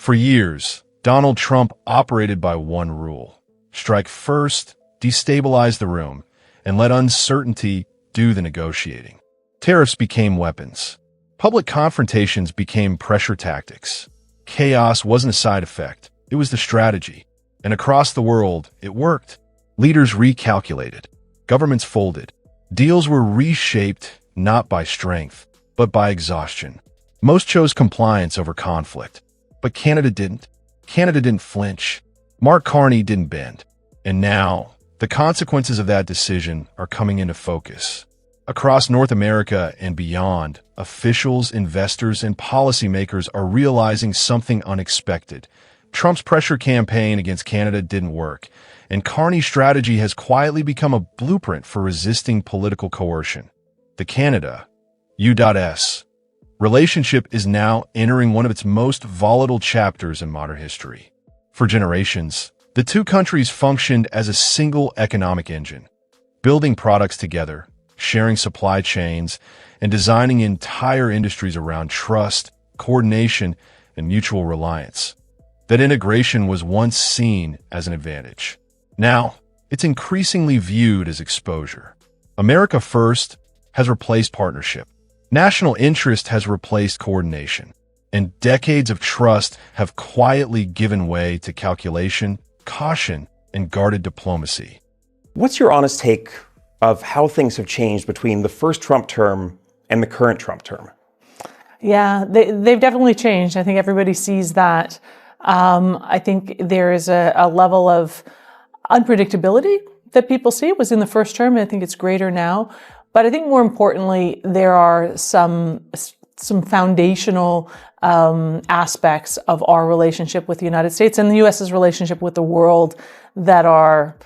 For years, Donald Trump operated by one rule: strike first, destabilize the room, and let uncertainty do the negotiating. Tariffs became weapons. Public confrontations became pressure tactics. Chaos wasn't a side effect, it was the strategy. And across the world, it worked. Leaders recalculated. Governments folded. Deals were reshaped not by strength, but by exhaustion. Most chose compliance over conflict. But Canada didn't. Canada didn't flinch. Mark Carney didn't bend. And now, the consequences of that decision are coming into focus. Across North America and beyond, officials, investors, and policymakers are realizing something unexpected. Trump's pressure campaign against Canada didn't work, and Carney's strategy has quietly become a blueprint for resisting political coercion. The Canada, U.S. relationship is now entering one of its most volatile chapters in modern history. For generations, the two countries functioned as a single economic engine, building products together, sharing supply chains, and designing entire industries around trust, coordination, and mutual reliance. That integration was once seen as an advantage. Now, it's increasingly viewed as exposure. America First has replaced partnership. National interest has replaced coordination. And decades of trust have quietly given way to calculation, caution, and guarded diplomacy. What's your honest take of how things have changed between the first Trump term and the current Trump term? Yeah, they've definitely changed. I think everybody sees that. I think there is a level of unpredictability that people see. It was in the first term, and I think it's greater now. But I think more importantly, there are some foundational aspects of our relationship with the United States and the U.S.'s relationship with the world that are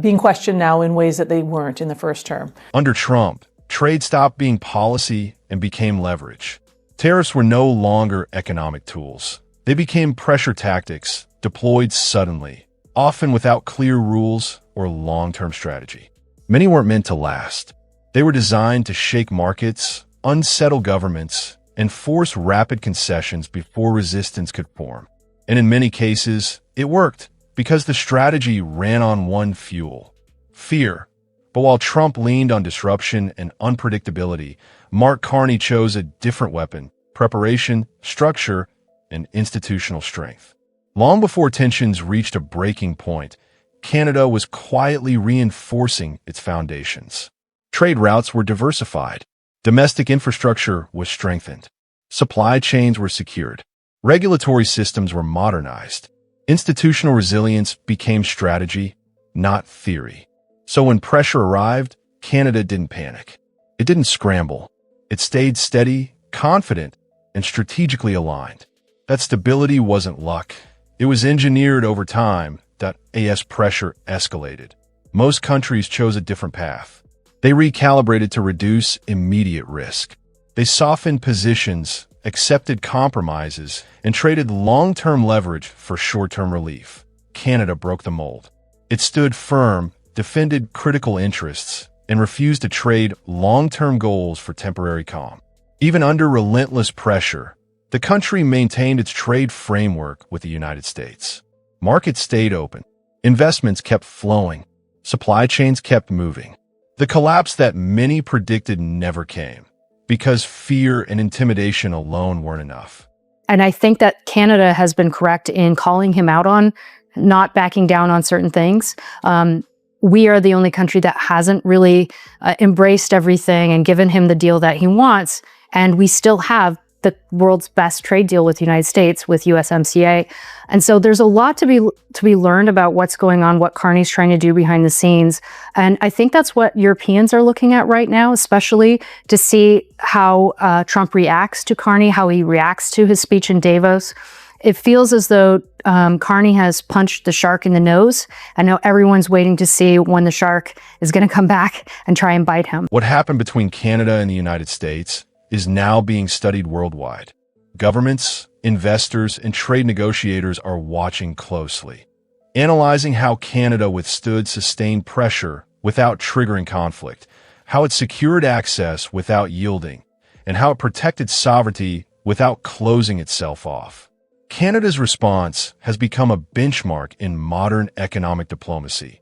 being questioned now in ways that they weren't in the first term. Under Trump, trade stopped being policy and became leverage. Tariffs were no longer economic tools. They became pressure tactics deployed suddenly, often without clear rules or long-term strategy. Many weren't meant to last. They were designed to shake markets, unsettle governments, and force rapid concessions before resistance could form. And in many cases, it worked because the strategy ran on one fuel: fear. But while Trump leaned on disruption and unpredictability, Mark Carney chose a different weapon: preparation, structure, and institutional strength. Long before tensions reached a breaking point, Canada was quietly reinforcing its foundations. Trade routes were diversified. Domestic infrastructure was strengthened. Supply chains were secured. Regulatory systems were modernized. Institutional resilience became strategy, not theory. So when pressure arrived, Canada didn't panic. It didn't scramble. It stayed steady, confident, and strategically aligned. That stability wasn't luck. It was engineered over time that as pressure escalated. Most countries chose a different path. They recalibrated to reduce immediate risk. They softened positions, accepted compromises, and traded long-term leverage for short-term relief. Canada broke the mold. It stood firm, defended critical interests, and refused to trade long-term goals for temporary calm. Even under relentless pressure, the country maintained its trade framework with the United States. Markets stayed open. Investments kept flowing. Supply chains kept moving. The collapse that many predicted never came, because fear and intimidation alone weren't enough. And I think that Canada has been correct in calling him out on not backing down on certain things. We are the only country that hasn't really embraced everything and given him the deal that he wants. And we still have the world's best trade deal with the United States, with USMCA. And so there's a lot to be learned about what's going on, what Carney's trying to do behind the scenes. And I think that's what Europeans are looking at right now, especially to see how Trump reacts to Carney, how he reacts to his speech in Davos. It feels as though Carney has punched the shark in the nose, and now everyone's waiting to see when the shark is going to come back and try and bite him. What happened between Canada and the United States is now being studied worldwide. Governments, investors, and trade negotiators are watching closely, analyzing how Canada withstood sustained pressure without triggering conflict, how it secured access without yielding, and how it protected sovereignty without closing itself off. Canada's response has become a benchmark in modern economic diplomacy,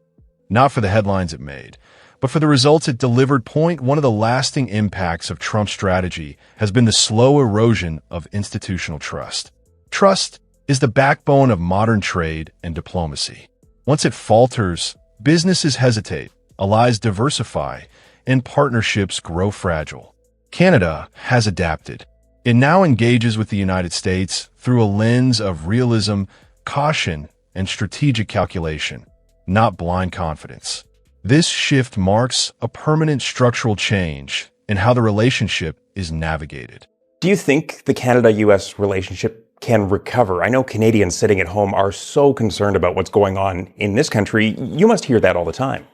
not for the headlines it made, but for the results it delivered. One of the lasting impacts of Trump's strategy has been the slow erosion of institutional trust. Trust is the backbone of modern trade and diplomacy. Once it falters, businesses hesitate, allies diversify, and partnerships grow fragile. Canada has adapted. It now engages with the United States through a lens of realism, caution, and strategic calculation, not blind confidence. This shift marks a permanent structural change in how the relationship is navigated. Do you think the Canada-US relationship can recover? I know Canadians sitting at home are so concerned about what's going on in this country. You must hear that all the time.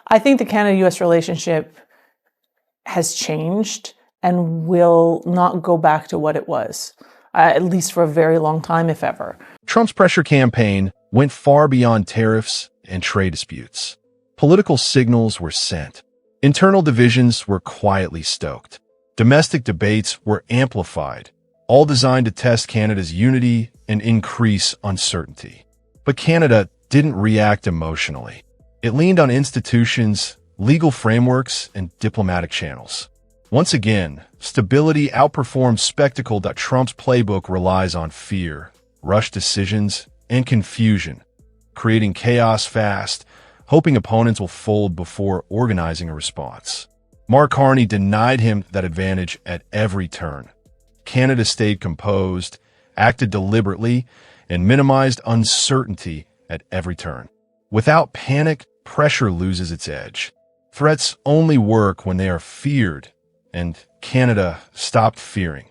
I think the Canada-US relationship has changed and will not go back to what it was, at least for a very long time, if ever. Trump's pressure campaign went far beyond tariffs and trade disputes. Political signals were sent. Internal divisions were quietly stoked. Domestic debates were amplified, all designed to test Canada's unity and increase uncertainty. But Canada didn't react emotionally. It leaned on institutions, legal frameworks, and diplomatic channels. Once again, stability outperformed spectacle. Trump's playbook relies on fear, rushed decisions, and confusion, creating chaos fast, hoping opponents will fold before organizing a response. Mark Carney denied him that advantage at every turn. Canada stayed composed, acted deliberately, and minimized uncertainty at every turn. Without panic, pressure loses its edge. Threats only work when they are feared, and Canada stopped fearing.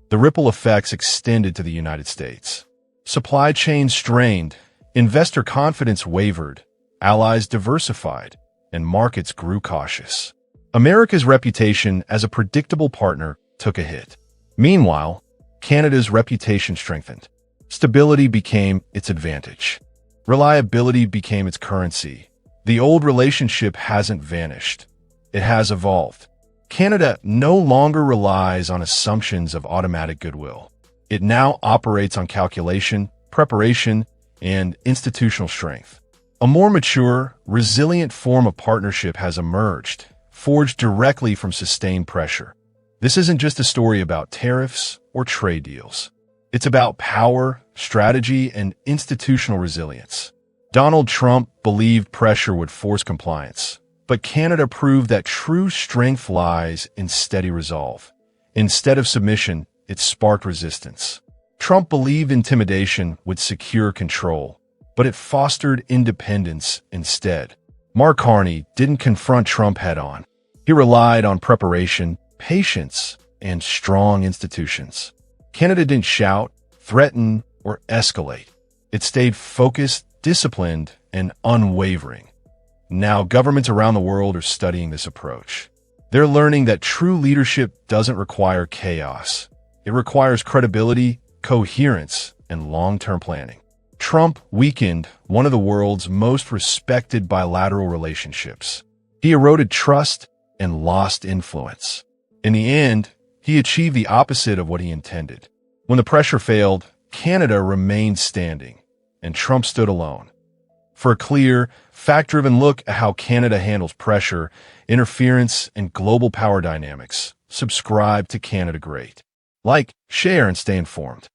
The ripple effects extended to the United States. Supply chains strained, investor confidence wavered, allies diversified, and markets grew cautious. America's reputation as a predictable partner took a hit. Meanwhile, Canada's reputation strengthened. Stability became its advantage. Reliability became its currency. The old relationship hasn't vanished. It has evolved. Canada no longer relies on assumptions of automatic goodwill. It now operates on calculation, preparation, and institutional strength. A more mature, resilient form of partnership has emerged, forged directly from sustained pressure. This isn't just a story about tariffs or trade deals. It's about power, strategy, and institutional resilience. Donald Trump believed pressure would force compliance, but Canada proved that true strength lies in steady resolve. Instead of submission, it sparked resistance. Trump believed intimidation would secure control, but it fostered independence instead. Mark Carney didn't confront Trump head-on. He relied on preparation, patience, and strong institutions. Canada didn't shout, threaten, or escalate. It stayed focused, disciplined, and unwavering. Now, governments around the world are studying this approach. They're learning that true leadership doesn't require chaos. It requires credibility, coherence, and long-term planning. Trump weakened one of the world's most respected bilateral relationships. He eroded trust and lost influence. In the end, he achieved the opposite of what he intended. When the pressure failed, Canada remained standing, and Trump stood alone. For a clear, fact-driven look at how Canada handles pressure, interference, and global power dynamics, subscribe to Canada Great. Like, share, and stay informed.